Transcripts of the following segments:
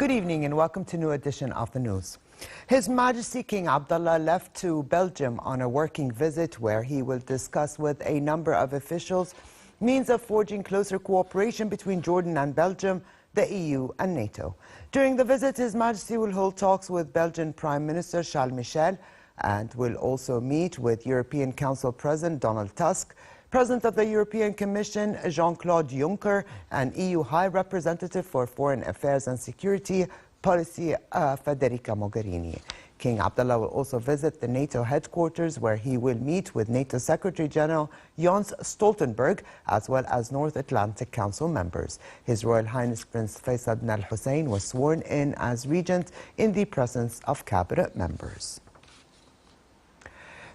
Good evening and welcome to a new edition of the news. His Majesty King Abdullah left to Belgium on a working visit where he will discuss with a number of officials means of forging closer cooperation between Jordan and Belgium, the EU and NATO. During the visit, His Majesty will hold talks with Belgian Prime Minister Charles Michel and will also meet with European Council President Donald Tusk, President of the European Commission Jean-Claude Juncker, and EU High Representative for Foreign Affairs and Security Policy Federica Mogherini. King Abdullah will also visit the NATO headquarters where he will meet with NATO Secretary General Jens Stoltenberg as well as North Atlantic Council members. His Royal Highness Prince Faisal bin Al Hussein was sworn in as regent in the presence of cabinet members.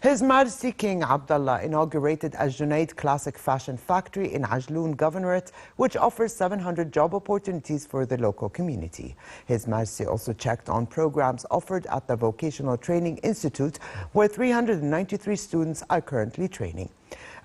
His Majesty King Abdullah inaugurated a Junaid Classic Fashion Factory in Ajloon Governorate, which offers 700 job opportunities for the local community. His Majesty also checked on programs offered at the Vocational Training Institute, where 393 students are currently training.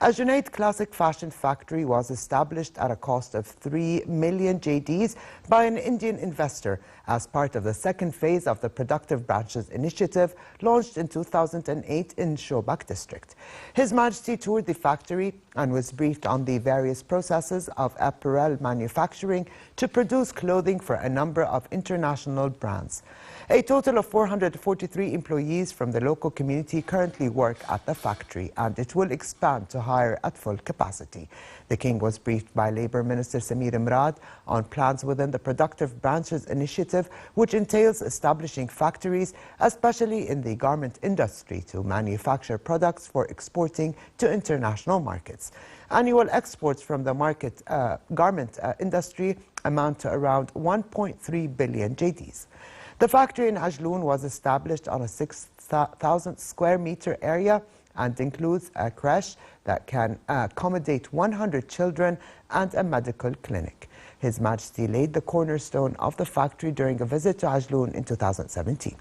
A Junaid Classic Fashion Factory was established at a cost of 3 million JDs by an Indian investor as part of the second phase of the Productive Branches Initiative launched in 2008 in Shobak district. His Majesty toured the factory and was briefed on the various processes of apparel manufacturing to produce clothing for a number of international brands. A total of 443 employees from the local community currently work at the factory, and it will expand to hire at full capacity. The King was briefed by Labour Minister Samir Imrad on plans within the Productive Branches Initiative, which entails establishing factories, especially in the garment industry, to manufacture products for exporting to international markets. Annual exports from the garment industry amount to around 1.3 billion JDs. The factory in Ajloon was established on a 6,000 square meter area and includes a creche that can accommodate 100 children and a medical clinic. His Majesty laid the cornerstone of the factory during a visit to Ajloon in 2017.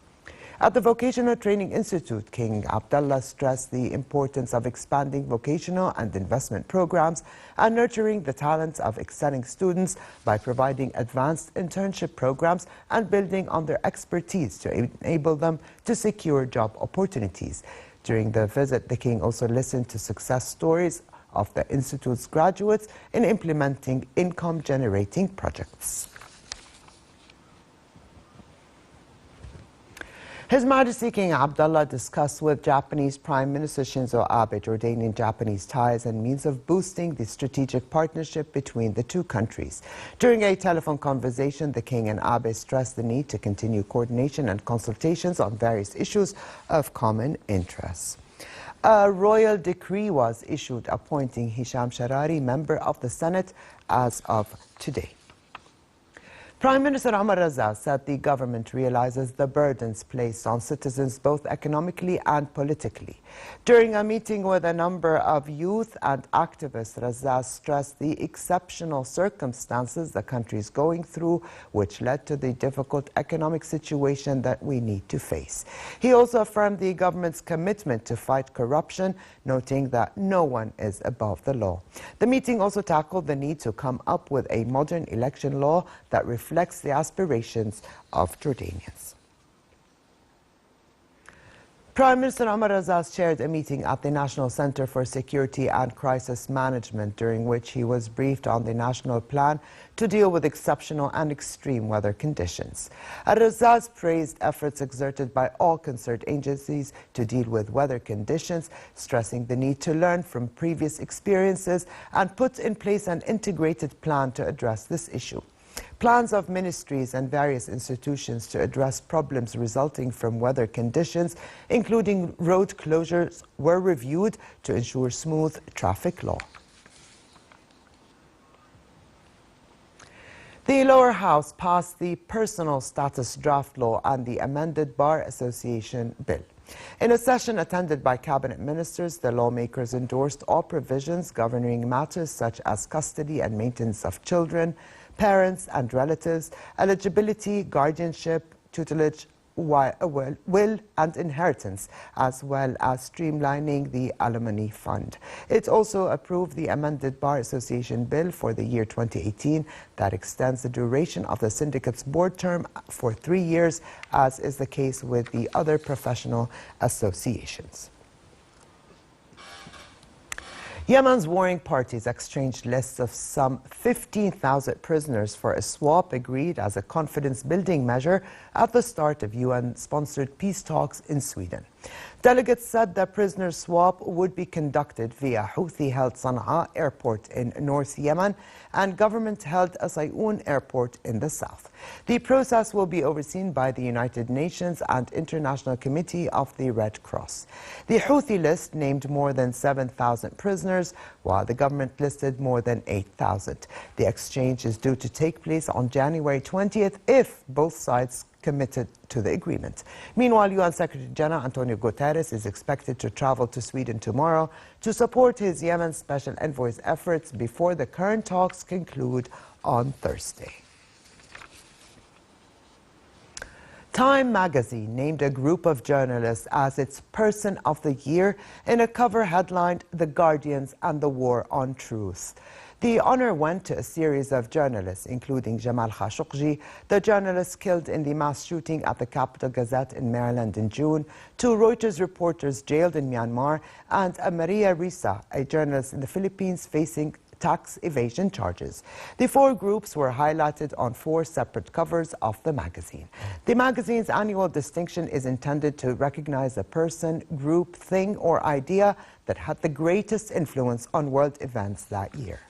At the Vocational Training Institute, King Abdullah stressed the importance of expanding vocational and investment programs and nurturing the talents of excelling students by providing advanced internship programs and building on their expertise to enable them to secure job opportunities. During the visit, the King also listened to success stories of the Institute's graduates in implementing income-generating projects. His Majesty King Abdullah discussed with Japanese Prime Minister Shinzo Abe Jordanian-Japanese ties and means of boosting the strategic partnership between the two countries. During a telephone conversation, the King and Abe stressed the need to continue coordination and consultations on various issues of common interest. A royal decree was issued appointing Hisham Sharari member of the Senate as of today. Prime Minister Omar Raza said the government realizes the burdens placed on citizens both economically and politically. During a meeting with a number of youth and activists, Raza stressed the exceptional circumstances the country is going through, which led to the difficult economic situation that we need to face. He also affirmed the government's commitment to fight corruption, noting that no one is above the law. The meeting also tackled the need to come up with a modern election law that reflects the aspirations of Jordanians. Prime Minister Omar Raza chaired a meeting at the National Center for Security and Crisis Management, during which he was briefed on the national plan to deal with exceptional and extreme weather conditions. Raza praised efforts exerted by all concerned agencies to deal with weather conditions, stressing the need to learn from previous experiences and put in place an integrated plan to address this issue. Plans of ministries and various institutions to address problems resulting from weather conditions, including road closures, were reviewed to ensure smooth traffic law. The lower house passed the Personal Status Draft Law and the amended Bar Association Bill. In a session attended by cabinet ministers, the lawmakers endorsed all provisions governing matters such as custody and maintenance of children, parents and relatives, eligibility, guardianship, tutelage, will and inheritance, as well as streamlining the alimony fund. It also approved the amended Bar Association bill for the year 2018 that extends the duration of the syndicate's board term for 3 years, as is the case with the other professional associations. Yemen's warring parties exchanged lists of some 15,000 prisoners for a swap agreed as a confidence-building measure at the start of UN-sponsored peace talks in Sweden. Delegates said the prisoner swap would be conducted via Houthi-held Sana'a airport in North Yemen and government-held Asayoun airport in the south. The process will be overseen by the United Nations and International Committee of the Red Cross. The Houthi list named more than 7,000 prisoners, while the government listed more than 8,000. The exchange is due to take place on January 20th if both sides committed to the agreement. Meanwhile, UN Secretary General Antonio Guterres is expected to travel to Sweden tomorrow to support his Yemen Special Envoy's efforts before the current talks conclude on Thursday. Time magazine named a group of journalists as its Person of the Year in a cover headlined "The Guardians and the War on Truth." The honor went to a series of journalists, including Jamal Khashoggi, the journalist killed in the mass shooting at the Capital Gazette in Maryland in June, 2 Reuters reporters jailed in Myanmar, and Maria Risa, a journalist in the Philippines facing tax evasion charges. The 4 groups were highlighted on 4 separate covers of the magazine. The magazine's annual distinction is intended to recognize a person, group, thing, or idea that had the greatest influence on world events that year.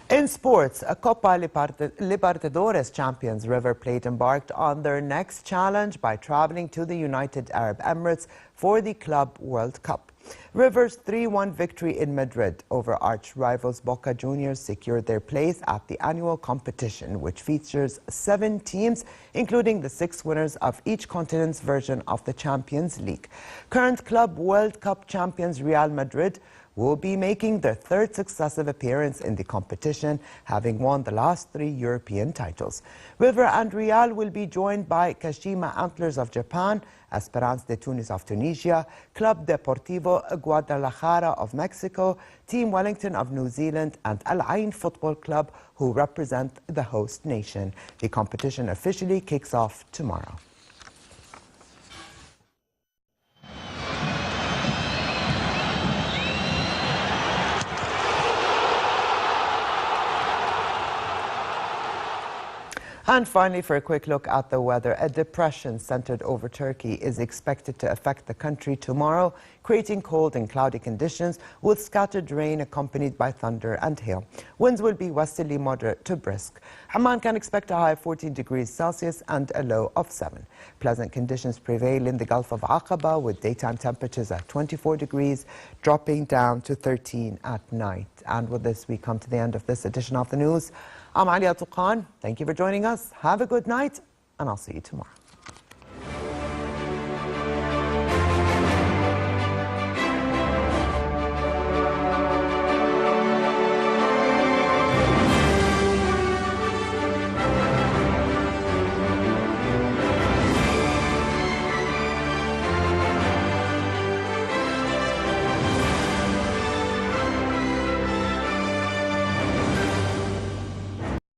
In sports, Copa Libertadores champions River Plate embarked on their next challenge by traveling to the United Arab Emirates for the Club World Cup. River's 3-1 victory in Madrid over arch-rivals Boca Juniors secured their place at the annual competition, which features 7 teams, including the 6 winners of each continent's version of the Champions League. Current Club World Cup champions Real Madrid will be making their 3rd successive appearance in the competition, having won the last 3 European titles. River and Real will be joined by Kashima Antlers of Japan, Esperance de Tunis of Tunisia, Club Deportivo Guadalajara of Mexico, Team Wellington of New Zealand, and Al Ain Football Club, who represent the host nation. The competition officially kicks off tomorrow. And finally, for a quick look at the weather, a depression centered over Turkey is expected to affect the country tomorrow, creating cold and cloudy conditions with scattered rain accompanied by thunder and hail. Winds will be westerly moderate to brisk. Amman can expect a high of 14 degrees Celsius and a low of 7. Pleasant conditions prevail in the Gulf of Aqaba with daytime temperatures at 24 degrees, dropping down to 13 at night. And with this, we come to the end of this edition of the news. I'm Alia Tuqan. Thank you for joining us. Have a good night, and I'll see you tomorrow.